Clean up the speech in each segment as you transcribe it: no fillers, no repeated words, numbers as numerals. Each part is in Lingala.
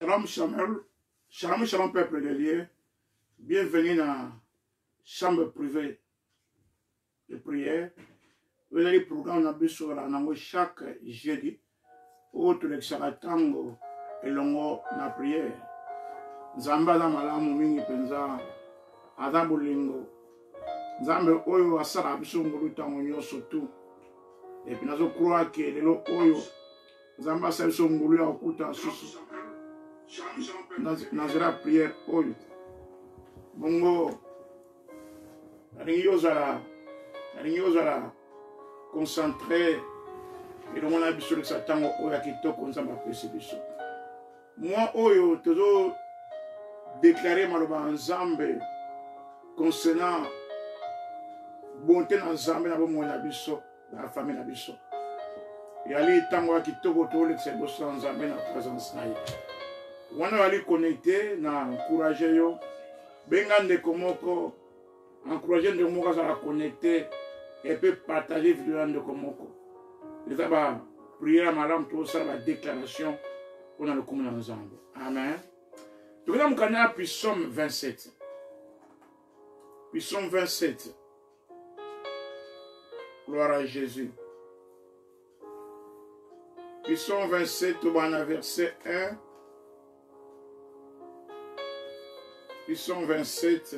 Shalom, shalom, shalom, shalom, peuple de Dieu. Bienvenue dans la chambre privée de prière. Vous avez le programme de chaque jeudi. Autre l'exaratango et longo na prière. Zamba da malamu mingi penza adabulingo. Zambe oyo asara biso ngulu tango nyoso tu. Et puis nazo croire que lelo oyo Zamba sa biso ngulu ya okuta susu. Nazira prière oyo. Bongo naringi ozala concentré et donc on a biso sa tango oyo kitoko nzamba pesi biso. Moi oyo tozo déclarer maloba nzambe concernant bonté na nzambe na bomo na biso na famille na biso. Yali tango kitoko to le sebosa nzambe na présence na ye. Wana wali connecté na encourager yo bengande komoko encourager de moko à connecter et peut partager vidéo de komoko. Les va prier à madame tout ça la déclaration on a le commun ensemble. Amen. Tout le monde connaît Psaume 27. Psaume 27. Gloire à Jésus. Psaume 27 au verset 1. Psaume 27.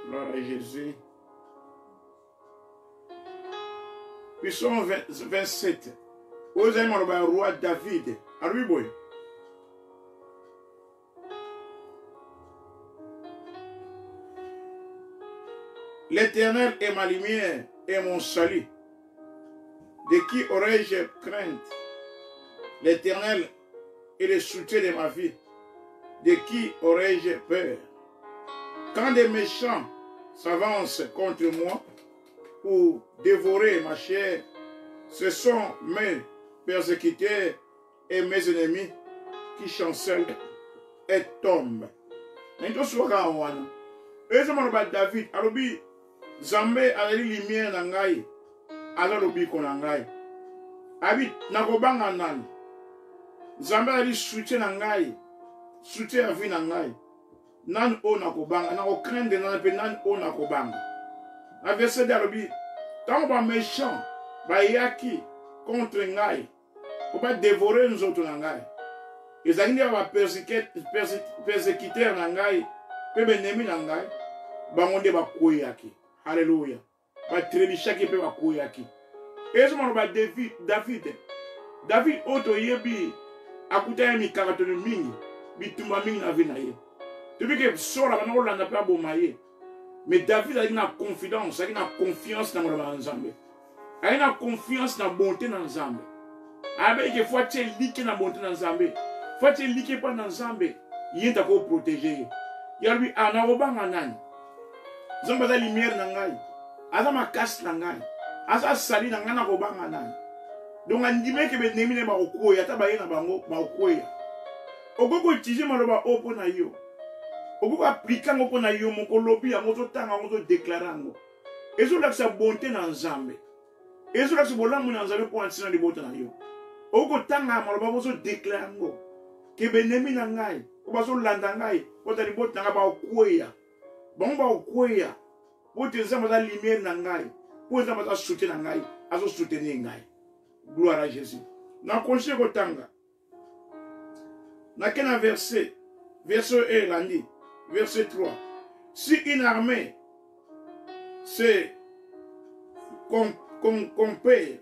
Gloire à Jésus. Psaume 27. Vous avez le roi David. Alors, oui, l'Éternel est ma lumière et mon salut. De qui aurais-je crainte? L'Éternel est le soutien de ma vie. De qui aurais-je peur? Quand des méchants s'avancent contre moi pour dévorer ma chair, ce sont mes persécuteurs et mes ennemis qui chancellent et tombent. David, alobi Zambe alali lumière na ngai, alalobi ko na ngai. Abi nakobanga nani? Zambe alali soutien na ngai, soutien à vie na ngai. Nan o nakobanga, na ko craindre na pe nan o nakobanga. A verset d'alobi, tant ba méchant ba yaki contre ngai, ko ba dévorer nous autres na ngai. Ezali ba persécuteur na ngai, pe benemi na ngai, ba ngonde ba koyaki. Alléluia. Ba trebishaki pe ba koyaki. Ezoma ba David auto yebi akuta mi karatoni mingi, bitumba mingi na vie na ye. Depuis que sora ba na na pa bomaye. Mais David a une confidence, a une confiance dans le Nzambe. A une confiance dans la bonté dans Nzambe. Avec que faut tu liker na bonté dans Nzambe. Faut tu liker pas dans Nzambe. Il t'a ko protéger. Il a lui ana robanga nani. Nzambe za lumière na ngai. Aza makasi na ngai. Aza sali na ngai na robanga nani. Donc andime ke be nemi ne ba okoya ta ba ye na bango ba okoya. Okoko utiliser maloba opo na yo. Okoko appliquer ngo na yo moko lobi ya moto tanga moto déclarer ngo. Ezo la sa bonté na Nzambe. Ezo la sa bolamu na Nzambe pour antina de bonté na yo. Okoko tanga maloba bozo déclarer ngo. Ke be nemi na ngai, ko bazo landa ngai, ko ta libota nga ba okoya. Bon ba okoya. Pour te Nzambe za lumière na ngai, pour Nzambe za soutien na ngai, azo soutenir ngai. Gloire à Jésus. Na konse ko tanga. Na kena verset 1 lundi, verset 3. Si une armée c'est campé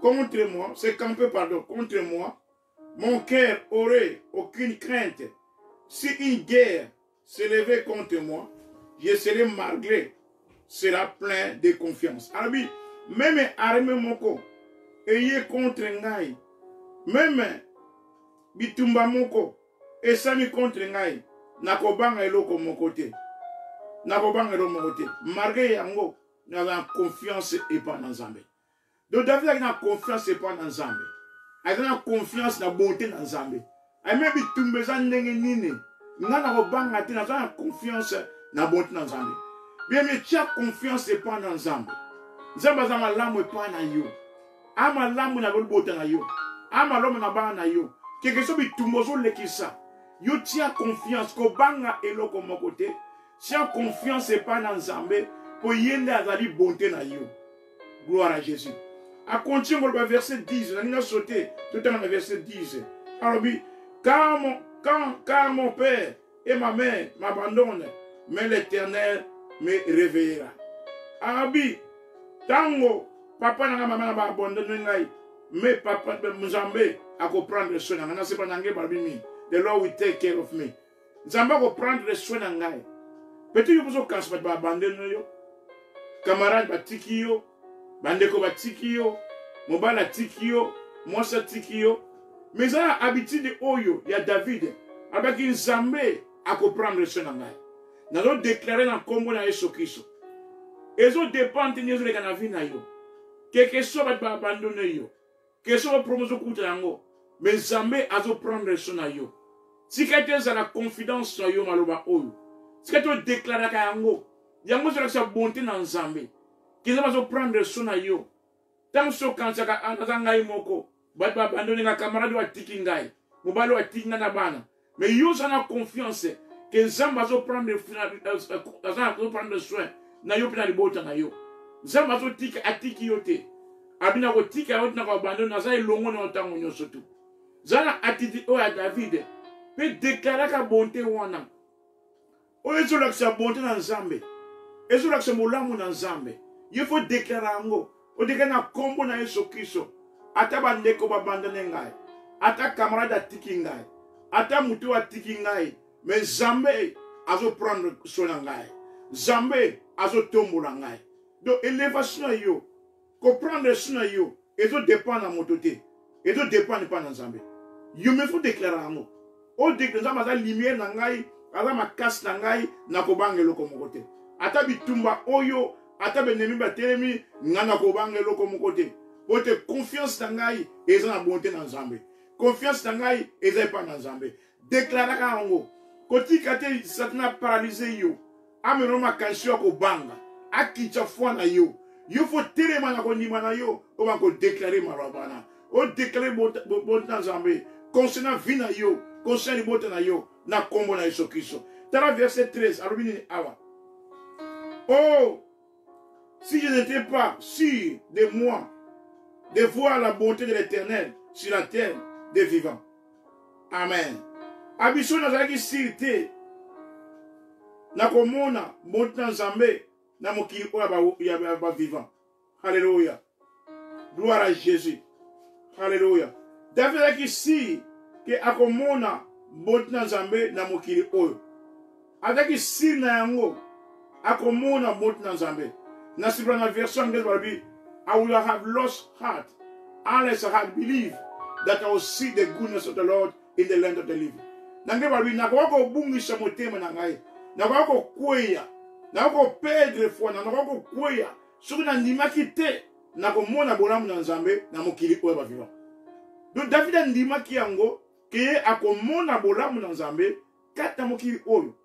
contre moi, c'est campé contre moi, mon cœur aurait aucune crainte. Si une guerre s'élevait contre moi, je serais malgré, sera plein de confiance. Alors, même armée moko, ayez contre ngai, même bitumba moko, et sami contre ngai, nakobanga eloko moko te. Nakobanga eloko moko te. Malgré yango, nous avons confiance et pas dans Nzambe. Donc David a une confiance et pas dans Nzambe. Il a une confiance dans la bonté dans Nzambe. Il même bitumba za ndenge nini. Nana robanga te, nous avons confiance dans la bonté dans Nzambe. Bien, mais tu as confiance et pas dans Nzambe. Nzambe za malamu et pas na yo. ama lamu na bolbota na yo ama lome na bana na yo quelque chose bitumbozo lekisa yo tia confiance ko banga eloko moko te tia confiance pas na Nzambe po yende azali bonté na yo. Gloire à Jésus. A continuer le verset 10, on a sauté tout à l'heure verset 10. Alors oui, car mon père et ma mère m'abandonnent, mais l'Éternel me réveillera. Alors oui, tango papa na maman na abandonné ngai, mais papa Nzambe a comprendre soin na c'est pas nangé barbimi. The Lord will take care of me. Nzambe ko prendre soin na ngai. Peut-être que vous avez pas abandonné yo. Camarade batiki yo, bandeko batiki yo, mobala tiki yo, mwasa tiki yo. Mais ça habitude oyo ya David, avec Nzambe a comprendre soin na ngai. Nous avons déclaré dans le combo na Yesu Christ. Ils ont dépendé de la vie na yo. Quelque chose va abandonner yo. Quelque chose va promouvoir contre yango. Mais Nzambe a prendre soin na yo. Si quelqu'un a la confidence sur yo maloba oyo. Si quelqu'un déclare ka yango, yango c'est sa bonté dans Nzambe. Qu'ils va prendre soin na yo. Tant so quand ça ka ngai moko, ba abandonner na camarade wa tiki ngai. Mobalo wa tiki na bana. Mais yo ça na confiance que Nzambe va prendre soin na yo pina libota na yo. Nzambe va tiki atiki yo te. Abina ko tiki yo na ko abandonner na za elongo na otango nyoso tu. Zana attitude o ya David peut déclarer ka bonté wana. O ezo la sa bonté na Nzambe. Ezo la sa molamu na Nzambe. Il faut déclarer ngo. O déclarer na kombo na Yesu Kristo. Ata bandeko babandane ngai. Ata camarade atiki ngai. Ata mutu atiki ngai. Mais Nzambe azo prendre soin na ngai. Nzambe azo tombola ngai. Donc élévation yo. Comprendre soin yo. Ezo dépend na mototé. Ezo dépend pas na Nzambe. Yo me faut déclarer ngo. O déclarer ma lumière na ngai, ala ma casse na ngai na ko bangelo ko mokote. Ata bitumba oyo, ata benemi ba telemi ngana ko bangelo ko mokote. Bote confiance na ngai eza na bonté na Nzambe. Confiance na ngai eza pas na Nzambe. Déclarer ka ngo. Koti kate satana paralysé yo. Ameno ma kanshio ko banga. Akicha fwa na yo. Yo faut telema na ko ndima na yo, o ba ko déclarer malabana. O déclarer bonté na Nzambe. Concernant vie na yo, concernant bonté na yo, na kombo na Yesu Kristo. Dans le verset 13, alobini awa. Oh, si je n'étais pas sûr de moi, de voir la bonté de l'Éternel sur la terre des vivants. Amen. Abiso na zaki sirte, na komona bonté na Nzambe, na mokili oya ba vivant. Alléluia. Gloire à Jésus. Alléluia. David a ici que akomona bonté na Nzambe na mokili oyo. Avec ici na yango akomona bonté na Nzambe. Na sibra na version anglaise barabi, I will have lost heart unless I had believed that I will see the goodness of the Lord in the land of the living. Nange barabi na ko bungisha motema na ngai. Na ko kweya. Na ko perdre foi na ko kweya. Soki na ndimaki te na komona bolamu na Nzambe na mokili oyo ba vivant. Donc David a ndima ki yango ke akomona bolamu na Nzambe kata mokili oyo.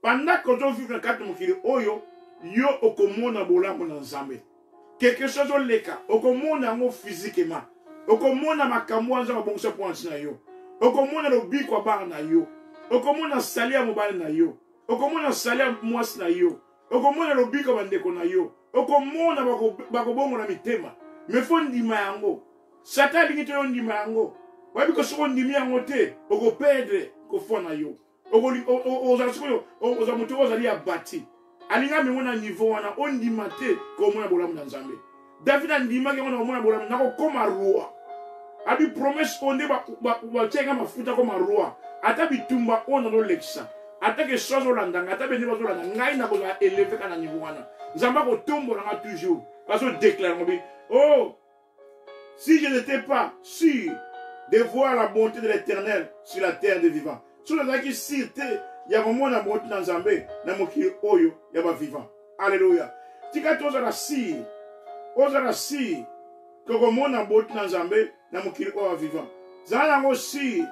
Pendant que tu vivre kata mokili oyo, yo okomona bolamu na Nzambe. Quelque chose oleka, okomona yango physiquement. Okomona makambo anza mabongisa point na yo. Okomona lobi kwa bar na yo. Okomona salia mobile na yo. Okomona salia mwasi na yo. Okomona lobi kwa bandeko na yo. Okomona bakobongo na mitema. Me fo ndima yango. Satan lingito yo ndima yango. Wabi ko soko ndimi yango te, oko perdre ko fona yo. Oza soko oza mutu oza li abati. Alinga me mona niveau wana on ndima te ko mona bolamu na Nzambe. David ndima ke mona mona bolamu na ko koma roi. Abi promesse onde ba tsenga mafuta koma roi. Ata bitumba ona no leksa. Ata ke sozo landanga, ata beni bazo landa ngai na ko za élever kana niveau wana. Nzamba ko tombo na toujours. Parce que déclare ngobi, oh, si je n'étais pas sûr de voir la bonté de l'Éternel sur la terre des vivants. Sur la qui cité, il y a vraiment la bonté dans Zambé, dans mon qui oyo, il y a pas vivant. Alléluia. Tika toza la si, oza la si, que vraiment la bonté dans Zambé, dans mon qui oyo vivant. Zana aussi,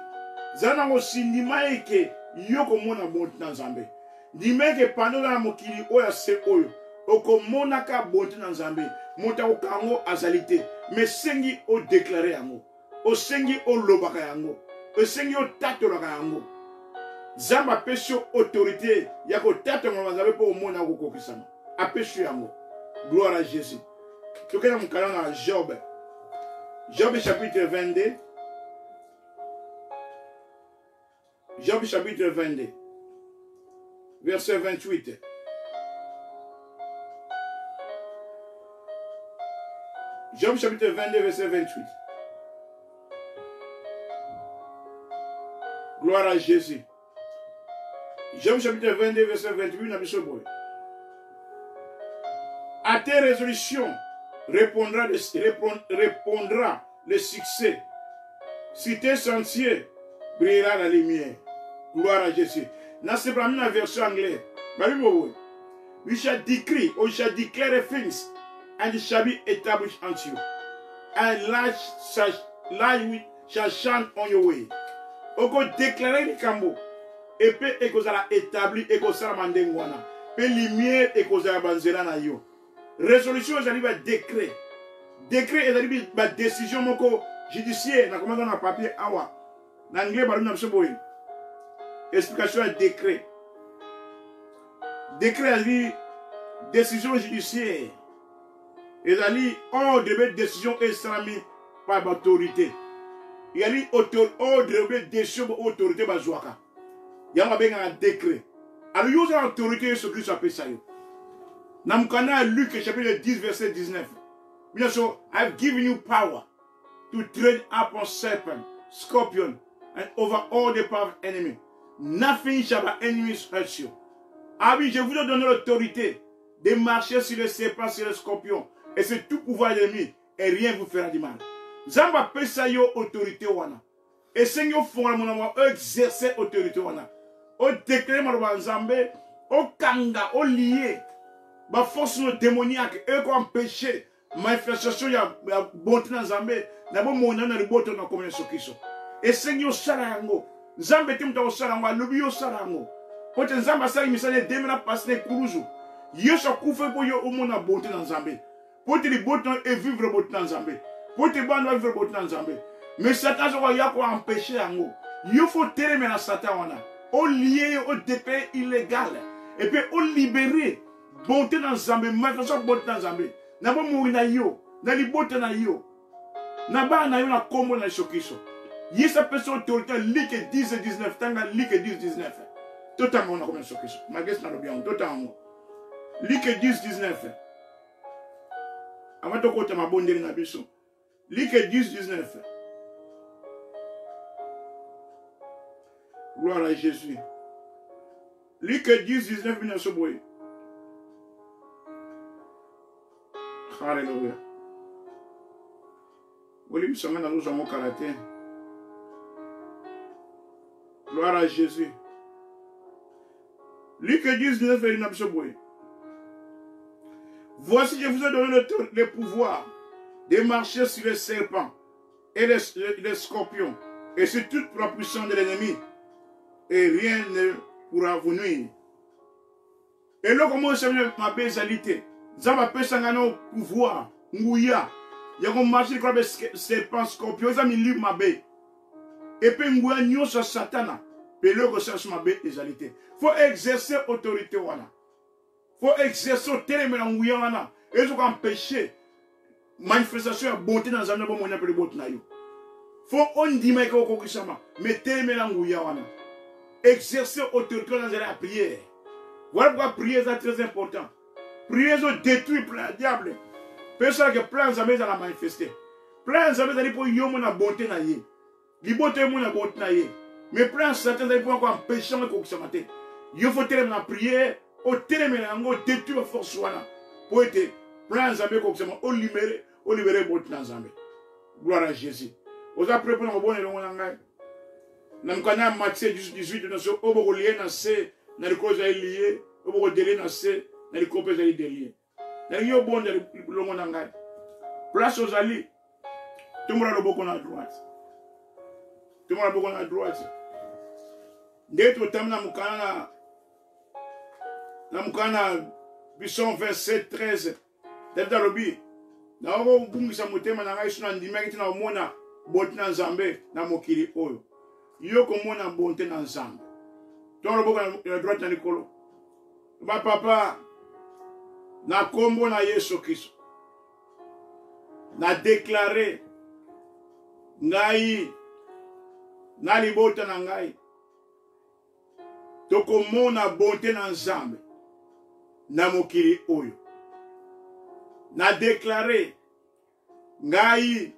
ndima eke, yo comme la bonté dans Zambé. Ndima eke pendant la mon qui oyo se oyo. oko monaka bonté na nzambe mota okango azalité mais sengi o déclarer yango o sengi o lobaka yango o sengi o tatolaka yango Zamba pesho autorité ya ko tatolaka nzambe po mona kokokisama apesho yango gloire à Jésus. Tokena mukala na Job chapitre 22 Job chapitre 22 verset 28. Job chapitre 22 verset 28. Gloire à Jésus. Job chapitre 22 verset 28. À tes résolutions répondra le succès. Si tes sentiers brillera la lumière. Gloire à Jésus. Dans cette première version anglaise, we shall decree or shall declare things, and it shall be established unto you. And light shall shine on your way. Oko déclarer les cambo. Et puis ekozala établi ekozala mandengwana. Pe lumière ekozala banzela na yo. Résolution ezali ba décret. Décret ezali ba décision moko judiciaire na komanda na papier awa. Na anglais balu na bisoboyi. Explication à décret. Décret ezali décision judiciaire. Ezali ordre de décision esalami par l'autorité. Il y a ordre de décision autorité bazwaka. Il y a un décret. Alors, il y a une autorité sur Christ appelle ça. Namkana Luc chapitre 10 verset 19. So, I've given you power to tread upon serpent, scorpion, and over all the power of enemy. Nothing shall by enemies hurt you. Ah oui, je vous ai donné l'autorité de marcher sur les serpents, sur les scorpions, et c'est tout pouvoir de l'ennemi, et rien vous fera du mal. Zamba pesa yo autorité wana. Et Seigneur font mon exercer autorité wana. O déclarer mon Nzambe, o kanga, o lié. Ba force démoniaque, et ko empêcher manifestation ya bonté na Nzambe, na bo mona na liboto na komene sokiso. Et Seigneur sala yango. Nzambe timta o sala yango, lobi yo sala yango. Pote Nzamba sala misale demena pasne kuruzu. Yo sa kufe po yo o mona bonté na Nzambe. Pote li boto et vivre bonté na Nzambe. Pote bando vivre bonté na Nzambe. Mais Satan so ya ko empêcher yango. Yo faut télémer na Satan wana. O lié au décret illégal. Et puis o libérer bonté dans Nzambe, manifestation bonté dans Nzambe. Na bo mourir na yo, na li bonté na yo. Na ba na yo na kombo na shokiso. Yesa personne autorité Luc 10 et 19, tanga Luc 10 19. Totalement na kombo na shokiso. Magès na bien, totalement. Luc 10 19. Avant to kota mabondeli na biso. Luc 10 19. Gloire à Jésus. Luc 10, 19, 19. Alléluia. Gloire à Jésus. Luc 10, 19, 19. Voici, je vous ai donné le pouvoir de marcher sur les serpents et les scorpions et sur toute la puissance de l'ennemi. Et rien ne pourra vous nuire. Et là, comment ça veut ma bézalité? Ça va pas s'engager pouvoir. Ngouya. Il y a un marché comme les serpents, scorpions, ça m'a mis ma bé. Et puis, ngouya, nous, ça satana. Et là, ça cherche ma bézalité. Il faut exercer autorité. Il faut exercer autorité. Et il faut empêcher manifestation de bonté dans un endroit où on a plus de bonté. Il faut on dit mais mettez les ngouya. Exercer autorité dans la prière. Voilà pourquoi prier est très important. Prier détruit plein de diable. Personne que plein de amis dans la manifester. Plein de amis pour y avoir bonté na yé. Li bonté mon na bonté na yé. Mais plein de certains pour encore empêcher le coxamate. Il faut tellement la prière, au tellement détruire force wana. Pour être plein de amis coxamate, au libérer bonté na Nzambe. Gloire à Jésus. Vous avez préparé un bon élément. Namkana Matthieu 18 na so oboko lié na se na likoza lié oboko délé na se na likope za lié na yo bonde longo na ngai place aux ali tumura loboko na droite tumura loboko na droite ndeto tamna mukana Psaume 27, 13. David alobi. Na oko bungisa motema na ngai suna ndimaki tina omona bonté na Nzambe na mokili oyo. Yo komona bonté na Nzambe. Toi le na droite na likolo. Ba papa na kombo na Yesu Kristo. Na déclaré ngai na libota na ngai. Tokomona bonté na Nzambe na mokili oyo. Na déclaré ngai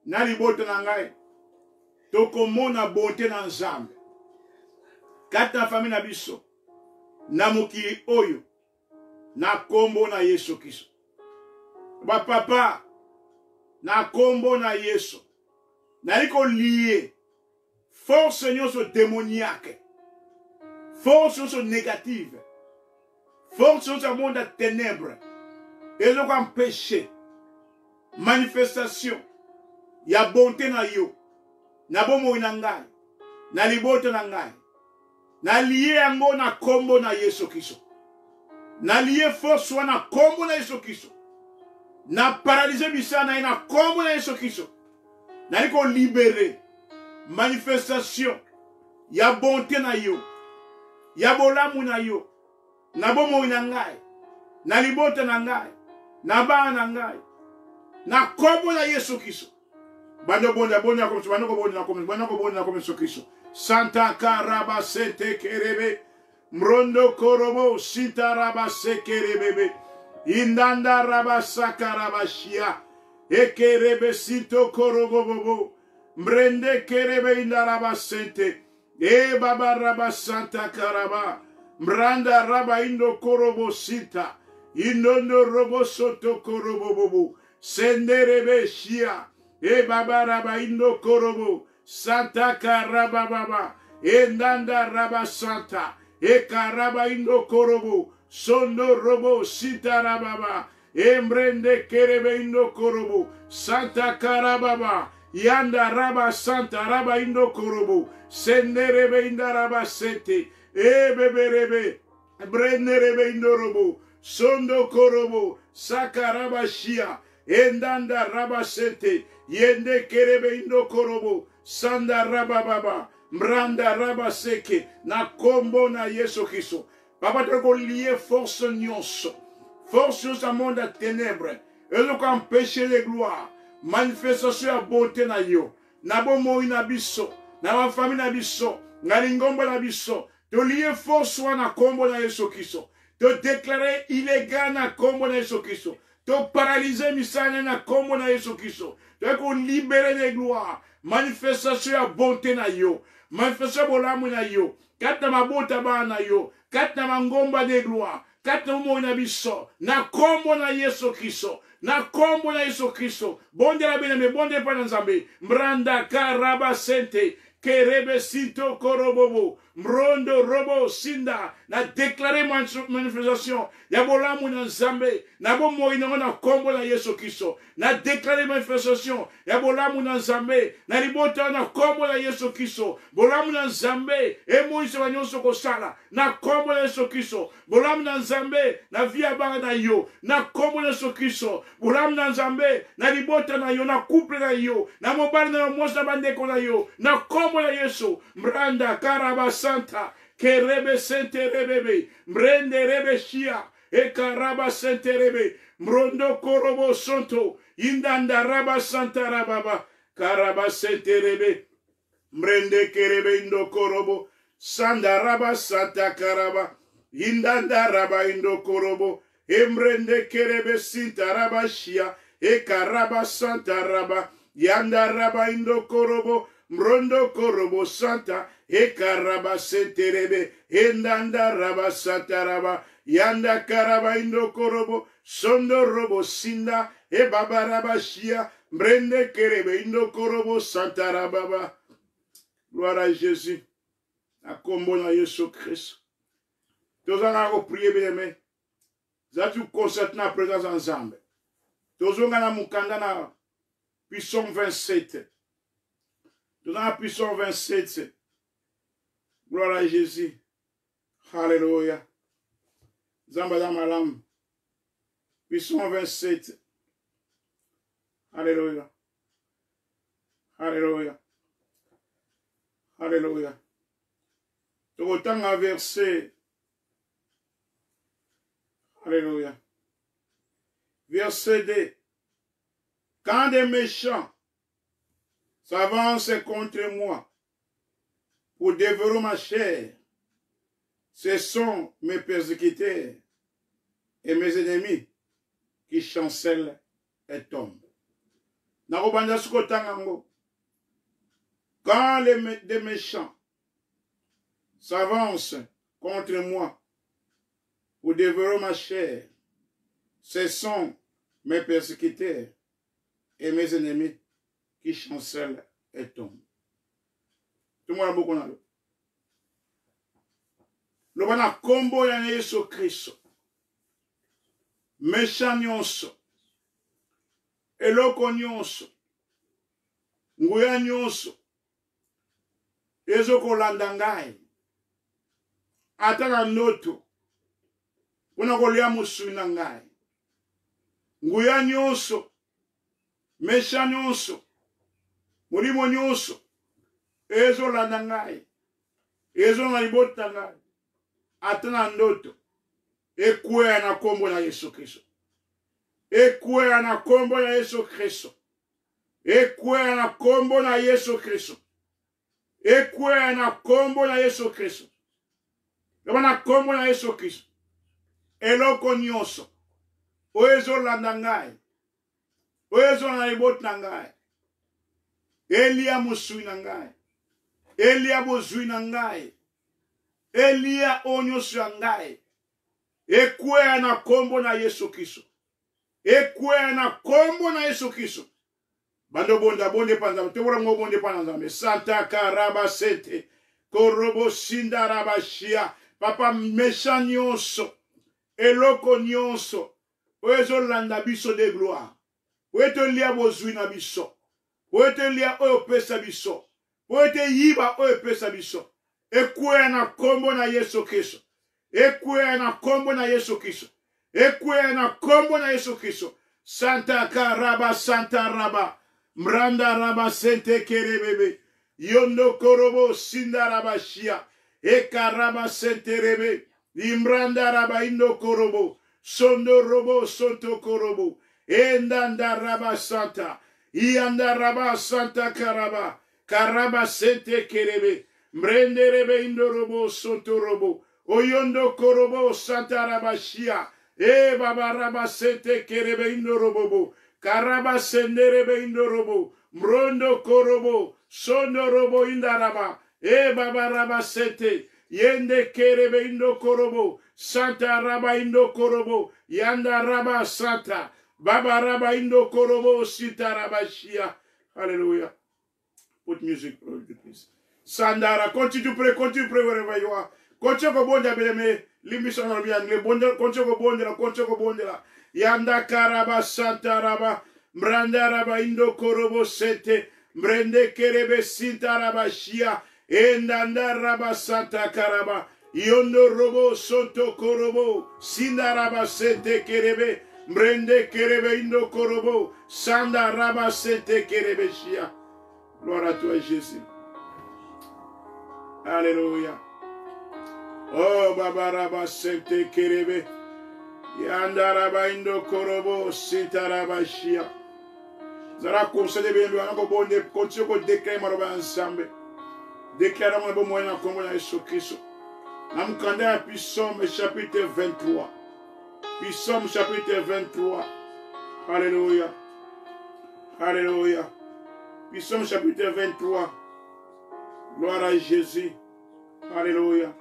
na libota na ngai tokomona bonté na Nzambe kata famille na biso na mokili oyo na kombo na Yesu Kristo. Ba papa na kombo na Yesu naliko lié force nyonso démoniaque, force nyonso négative, force nyonso monde à ténèbres. Et je vais empêcher manifestation ya bonté na yo na bomo na ngai na liboto na ngai na lié yango na kombo na Yesu Kristo na lié force wana kombo na Yesu Kristo na paralyser bisana na kombo na Yesu Kristo na liko libérer manifestation ya bonté na yo ya bolamu na yo na bomo na ngai na liboto na ngai na bana na ngai na kombo na Yesu Kristo. Bando bonda bonda comme ça, bando bonda comme Yesu Kristo. Santa karaba sete kerebe mrondo korobo sita raba sekerebe indanda raba sakaraba shia ekerebe sito korobo bobo mrende kerebe indaraba sente e baba raba santa karaba mranda raba indo korobo sita Inondo robo soto korobo bobo. Senderebe shia. E baba raba indo korobo. Santa karaba baba. E nanda raba santa. E karaba indo korobo. Sondo robo sita rababa. E mrende kerebe indo korobo. Santa karababa. Yanda raba santa raba indo korobo. Senderebe inda raba sete. E beberebe. Brende rebe indo robo. Sondo korobo, sakaraba shia, endanda raba sete, yende kerebe indo korobo, sanda raba baba, mranda raba seke, na kombo na Yesu Kristo. Papa toko lié force nyonso, force nyonso monde à ténèbres, et donc empêcher les gloires, manifestation à bonté na yo, na bomo na biso, na ma famille na biso, na lingomba na biso, to lié force wana kombo na Yesu Kristo. Te déclarer illégal na kombo na Yesu Kristo. Te paralyser misana na kombo na Yesu Kristo. Te libérer les gloires. Manifestation ya bonté na yo. Manifestation bolamu na yo. Kata mabota ba na yo. Kata mangomba de gloire. Kata mo na biso. Na kombo na Yesu Kristo. Na kombo na Yesu Kristo. Bonde la bene me bonde pa na Nzambe. Mranda karaba sente. Kerebe sito korobobo. Mrondo robo sinda na déclarer manifestation ya bolamu na Nzambe na bomo ina na kombo na Yesu Kristo na déclarer manifestation ya bolamu na Nzambe na libota na kombo na Yesu Kristo bolamu na Nzambe e moise wanyonso kosala na kombo na Yesu Kristo bolamu na Nzambe na via banga na yo na kombo na Yesu Kristo bolamu na Nzambe na libota na yo na couple na yo na mobali na mosa bandeko na yo na kombo na Yesu mranda karaba Santa, kerebe sente rebebe, mrende rebe shia, e karaba sente rebe, mrondo korobo sonto, indanda raba santa rababa, karaba sente rebe, mrende kerebe indo korobo, sanda raba santa karaba, indanda raba indo korobo, e mrende kerebe sinta raba shia, e karaba santa raba, yanda raba indo korobo, mrondo korobo santa, e karaba senterebe, endanda raba sataraba, yanda karaba indo korobo, sondo robo sinda, e baba raba shia, mbrende kerebe indo korobo santarababa. Gloire à Jésus. A kombo na Yesu Christ. Tous en a prié bien aimé. Zatu concert na présence ensemble. Tous en a mukanda na Psaume 27. Tous en a Psaume 27. Gloire à Jésus. Alléluia. Zamba da malam. Psaume 27. Alléluia. Alléluia. Alléluia. Autant un verset. Alléluia. Verset 2. Quand des méchants s'avancent contre moi pour dévorer ma chair, ce sont mes persécuteurs et mes ennemis qui chancellent et tombent. Quand des méchants s'avancent contre moi pour dévorer ma chair, ce sont mes persécuteurs et mes ennemis qui chancellent et tombent. Tout le monde a beaucoup d'envie. Le bana combo ya Yesu Kristo. Méchant nyonso. Eloko nyonso. Nguya nyonso. Ezoko landangai. Atana noto. Unakolia musuna ngai. Nguya nyonso. Méchant nyonso. Mulimo nyonso. Ezo landangai. Ezo nalibota ngai. Atana ndoto. Ekwea na kombo na Yesu Kristo. Ekwea na kombo na Yesu Kristo. Ekwea na kombo na Yesu Kristo. Ekwea na kombo na Yesu Kristo. Eba na kombo na Yesu Kristo. Eloko nyonso. Oezo landangai. Oezo na ibot nangai. Elia musui nangai. Elia bozui nangai. Elia onyosu nangai. Ekwea na kombo na Yesu Kristo. Ekwea na kombo na Yesu Kristo. Bando bonda bonde panza. Tebora ngo bonde panza. Santa karaba sete. Korobo sinda rabashia. Papa méchant nyonso. Eloko nyonso. Oezo landa biso de gloire. Oete lia bozui na biso. Oete lia oyo pesa biso. Oete yiba oyo pesa biso. Ekwea na kombo na Yesu Kristo. Ekwea na kombo na Yesu Kristo. Ekwea na kombo na Yesu Kristo. Santa karaba santa raba. Mranda raba sente kerebebe. Yondo korobo sinda raba shia. Ekaraba sente rebe. Imranda raba indo korobo. Sondo robo sonto korobo. Endanda raba santa. Ianda raba santa karaba. Karaba sente kerebe. Mrende rebe indo robo sonto robo. Oyondo korobo santa rabashia. E baba raba sente kerebe indo robo. Karaba sende rebe indo robo. Mrondo korobo. Sondo robo indaraba. E baba raba sente. Yende kerebe indo korobo. Santa raba indo korobo. Yanda raba santa. Baba raba indo korobo. Sita rabashia. Hallelujah. Put music, please. Sandara, continue to pray wherever you are. Continue to bonda beleme, limission of the bonda, continue to bonda, Yanda karaba santa raba, mranda raba indo korobo sete, mrende kerebe sinta raba shia, endanda raba santa karaba, yondo robo sonto korobo, sinda raba sete kerebe, mrende kerebe indo korobo, sanda raba sete kerebe shia. Gloire à toi, Jésus. Alléluia. Oh, Babaraba Sente Kerebe. Yandaraba Indo Korobo, Sitaraba Shia. Zara conseille bien, nous allons continuer à déclarer ensemble. Déclarons un bon moyen comme on a Jésus Christ. Nous allons à Psaume chapitre 23. Psaume chapitre 23. Alléluia. Alléluia. Psaume chapitre 23. Gloire à Jésus. Alléluia.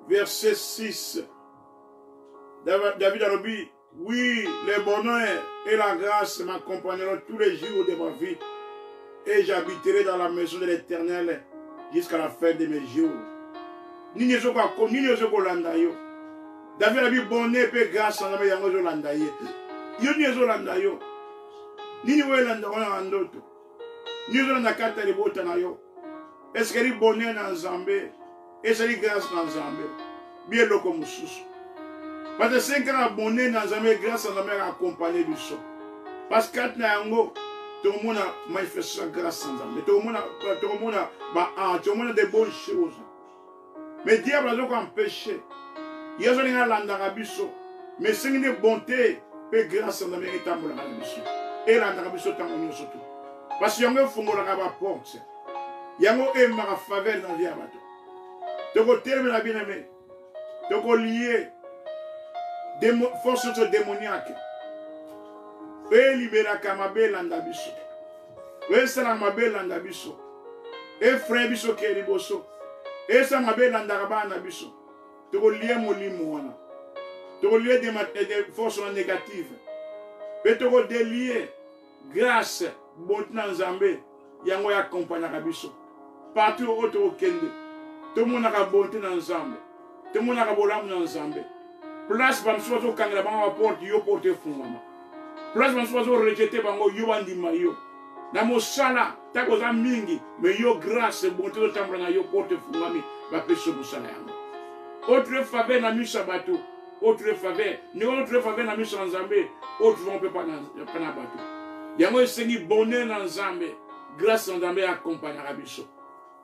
Verset 6. David a dit, oui, le bonheur et la grâce m'accompagneront tous les jours de ma vie. Et j'habiterai dans la maison de l'Éternel jusqu'à la fin de mes jours. David a dit, bonheur et grâce en la maison de l'Éternel. Est-ce qu'il y a bonheur dans Zambé? Est-ce qu'il y a grâce dans Zambé? Bien le comme sous. Parce que 5 ans abonné dans la grâce à la accompagné du son. Parce que quand tout le monde a manifesté sa grâce en Zambé. Tout le monde a des bonnes choses. Mais Dieu a empêché. Il y a des gens mais c'est une bonté et grâce en Zambé et l'Andabiso tamoni surtout. Parce qu'il y a un fonds de la porte. Il y a un faveur dans la vie. Tu as terminé la bien-aimée. Tu as lié des forces démoniaques. Et libérer Kamabé l'Andabiso. Et Salamabé l'Andabiso. Et frère Biso qui est liboso. Et Samabé l'Andaraba l'Andabiso. Tu as lié mon limouana. Tu as lié des forces négatives. Et tu as délié grâce bonté dans Zambé. Yango ya accompagné Rabiso. Partout où tu es tout le monde a bonté dans Zambé. Tout le monde a bolam dans Zambé. Place pour nous quand la banque porte yo porte fumama. Place pour nous rejeter bango yo andi mayo. Na mo sala ta ko za mingi mais yo grâce bonté de tambra na yo porte fumami ba peso musala yango. Autre faveur na mi sabato. Autre faveur, ni autre faveur na mi Zambé. Autre on peut pas na bateau. Yango esengi bonheur dans Zambé. Grâce en Zambé accompagne Rabiso.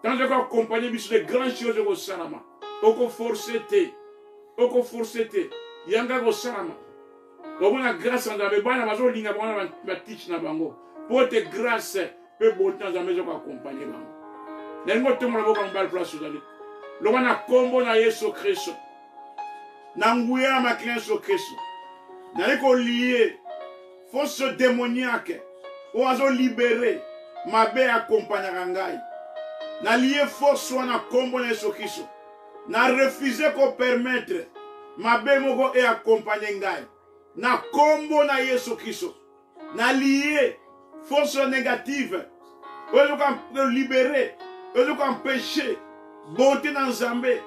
Tant que accompagner biso de grandes choses au salama. Oko forcete. Oko forcete. Yanga go salama. Obona grâce en Zambé bana bazo linga bana ba teach na bango. Pour te grâce pe bonté en Zambé zo accompagner bango. Nengo to mo boka mbal place uzali. Lobana kombo na Yesu Kristo. Na nguya ma Yesu Kristo. Na ko lié force démoniaque. O azo libérer ma bé accompagner ngai. Na lié force wana kombo na Yesu Kristo. Na refuser ko permettre ma bé moko et accompagner ngai. Na kombo na Yesu Kristo. Na lié force négative. Oyo ka libérer, oyo ka empêcher bonté dans Zambé,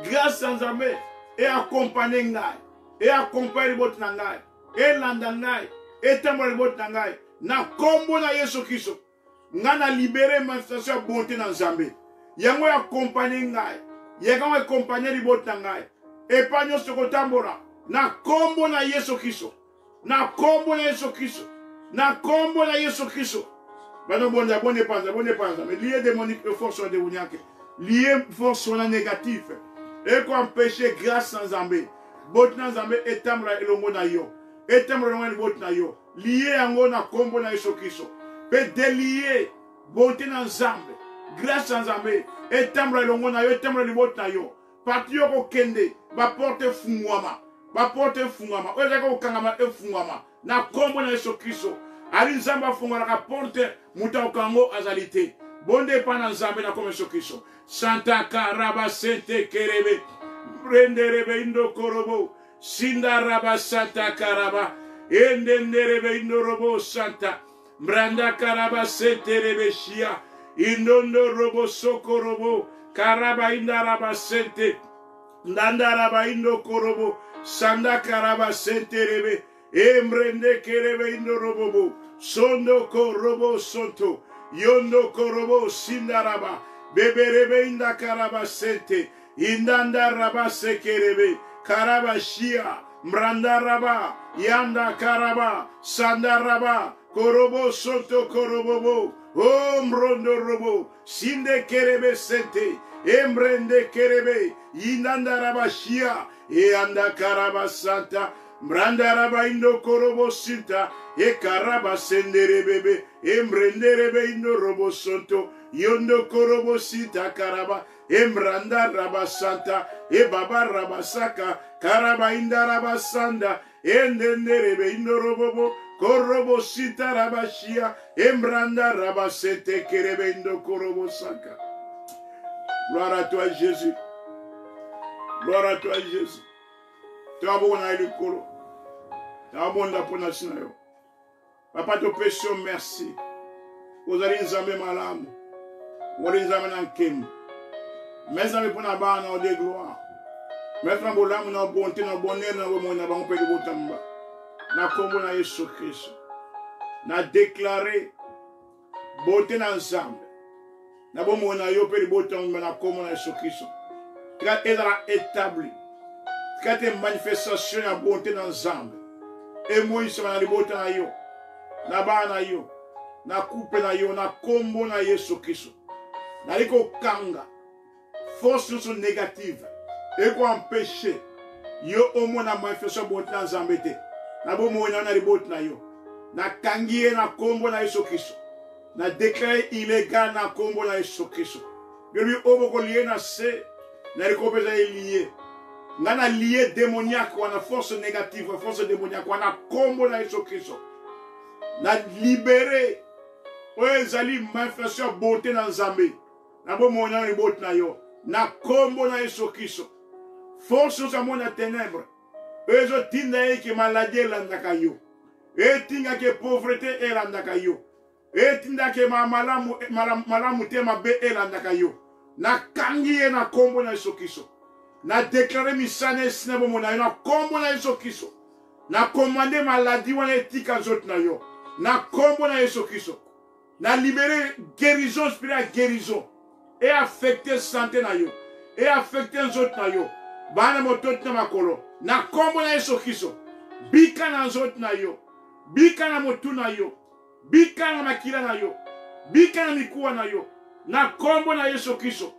grâce dans Zambé et accompagner ngai. Et accompagner bot na ngai. Et landa ngai. Et tambour bot na ngai. Na kombo na Yesu Kristo. Ngana libérer manifestation bonté dans Zambé. Yango accompagner ngai. Yango accompagner bot na ngai. Et pas nous se kotambora. Na kombo na Yesu Kristo. Na kombo na Yesu Kristo. Na kombo na Yesu Kristo. Bano bonne pas. Mais lié démonique de force démoniaque. Lié force négative. Et qu'on empêcher grâce en Zambé. Bot na Zambé et tamra elongo na yo. Et tamra elongo bot na yo. Lié yango na kombo na Yesu Kristo. Peut délier bonté dans Zambé. Grâce en Zambé. Et tamra elongo na yo. Et tamra bot na yo. Parti yo ko kende. Ba porte fungwama. Ba porte fungwama. Oye ko kangama e fungwama. Na kombo na Yesu Kristo. Ali Zamba fungwama ka porte muta okango azalite. Bonde pa na Zambé na kombo Yesu Kristo. Santa Karaba Sente Kerebe. Brenderebe indo korobo. Sinda raba Santa Karaba. Endenderebe indo robo Santa. Branda Karaba Sente rebe shia. Indondo robo soko robo. Karaba inda raba Sente. Nanda raba indo korobo. Sanda Karaba Sente rebe. Embrende kerebe indo robo. Sondo korobo sonto. Yondo korobo sindaraba. Beberebe inda Karaba Sente. Indanda raba sekerebe. Karaba shia. Mranda raba. Yanda karaba. Sanda raba. Korobo sonto korobobo. Oh mrondo robo. Sinde kerebe sente. Embrende kerebe. Indanda raba shia. E anda karaba santa. Mranda raba indo korobo sinta. E karaba sendere bebe. Embrendere indo robo sonto. Yondo korobo sinta karaba. Embranda raba santa. E baba raba saka. Karaba inda raba sanda. Endendere indo robobo. Korobo sinta raba shia. Embranda raba sente kerebe indo korobo saka. Gloire à toi Jésus. Gloire à toi Jésus. Tu as bon à l'école. Tu as bon à la Papa, te péchons, merci. Vous allez nous amener malade. Vous allez nous amener en kem. Mes amis, pour nous avoir de gloire. Mettre en bonheur, en bonté, en bonheur, en bonheur, en bonheur, en bonheur. Nous avons commis Jésus Christ. Nous avons déclaré bonté ensemble. Nous avons commis bonté, nous avons commis Jésus Christ. Nous avons établi. kate manifestation ya bonté dans Nzambe. Et Moïse va na libota na yo. Na ba na yo. Na coupe na yo, na kombo na Yesu Kristo. Na liko kanga. Force sont négatives. Et quoi empêcher yo au moins na manifestation bonté dans Nzambe te. Na bo mo na libota na yo. Na kangie na kombo na Yesu Kristo. Na déclaré illégal na kombo na Yesu Kristo. Yo lui oboko lié na se na likopeza lié. Ngana lié démoniaque ou na force négative, force démoniaque ou na kombo na Yesu Kristo. Na libéré ezali manifestation bonté na Nzambe. Na bo mo na libota na yo. Na kombo na Yesu Kristo. Force sa mona ténèbres. Ezo tinda eke maladie landaka yo. Etinga ke pauvreté elandaka yo. Etinda ke malamu te mabe elandaka yo. Na kangiye na kombo na Yesu Kristo. Na déclaré misane sinebo mona yo na kombo na Yesu Kristo. Na commandé maladie wana etika zot na yo. Na kombo na Yesu Kristo. Na libéré guérison spirituelle, guérison. Et affecté santé na yo. Et affecté zot na yo. Bana motot na makolo. Na kombo na Yesu Kristo. Bika na zot na yo. Bika na motu na yo. Bika na makila na yo. Bika na mikuwa na yo. Na kombo na Yesu Kristo.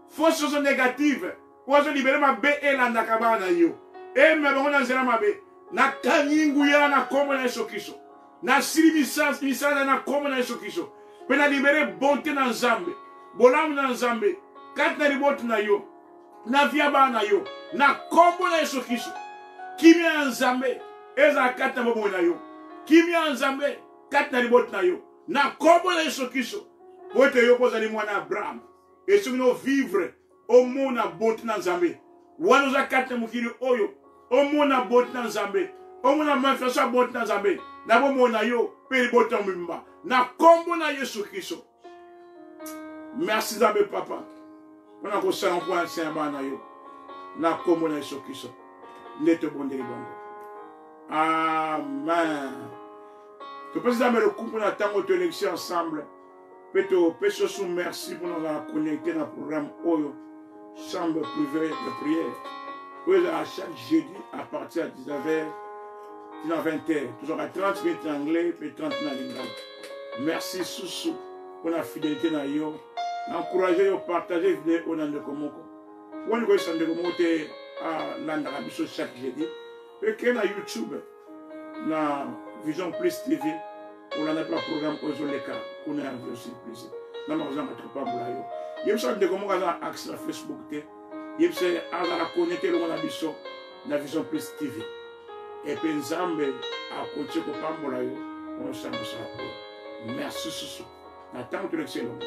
Forces négatives. Ozo libéré ma be elanda kabana yo. E mabongo na nzela mabe. Na kanyingu ya na kombo na Yesu Kristo. Na siri misasa na kombo na Yesu Kristo. Pe na libéré bonté na Nzambe. Bolamu na Nzambe. Kat na ribot na yo. Na viaba na yo. Na kombo na Yesu Kristo. Kimia na Nzambe. Eza kat na bobo na yo. Kimia na Nzambe. Kat na ribot na yo. Na kombo na Yesu Kristo. Pote yo poza ni mwana Abraham. Et si nous vivre au monde à bonté dans Nzambe. Wano za kat na mukiri oyo. Au monde à bonté dans Nzambe. Au monde à manifestation bonté dans Nzambe. Na bo mona yo. Pe ribot na mbimba. Na kombo na Yesu Kristo. Merci Nzambe papa. On a conscience en point saint bana yo. Na kombo na Yesu Kristo. Nete bondeli bongo. Amen. Tu peux Nzambe le couple na tango to élection ensemble. Peut-être sous merci pour nous connecter dans le programme Oyo. Chambre privée de prière. Oui, à chaque jeudi à partir de 19h, 20h. Toujours à 30 minutes en anglais et 30 minutes en lingala. Merci Soussou pour la fidélité dans yo. Encouragez et partagez la vidéo dans le Komoko. On nous voit de monter à l'Andarabiso chaque jeudi. Et que na YouTube, na Vision Plus TV, on a un programme Ozo Leka. On a un aussi plaisir. Non, non, on a pas pour là. Il y a un de comment on a accès à Facebook. Il y a un connecter le Monabiso, la Vision Plus TV. Et puis Nzambe a continué pour pas pour là. On s'en va. Merci Soussou. Na tant que l'excellent.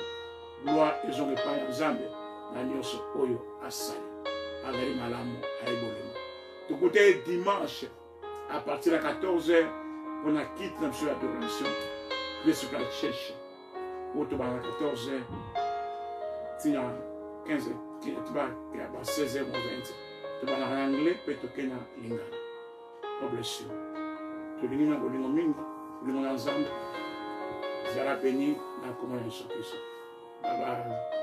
Gloire et ont pas Nzambe. Na nyoso oyo asali. Agari malamu aibolemo. Tout côté dimanche à partir de 14h, on a quitté notre adoration. Le sur la cherche. Au tour à 14h, il y a 15h, il y a 16h ou 20h. Tu vas en anglais, puis tu vas en lingala. God bless you. Tu vas en mingi, tu vas en ensemble. Zara béni, la communion de Christ. Bye bye.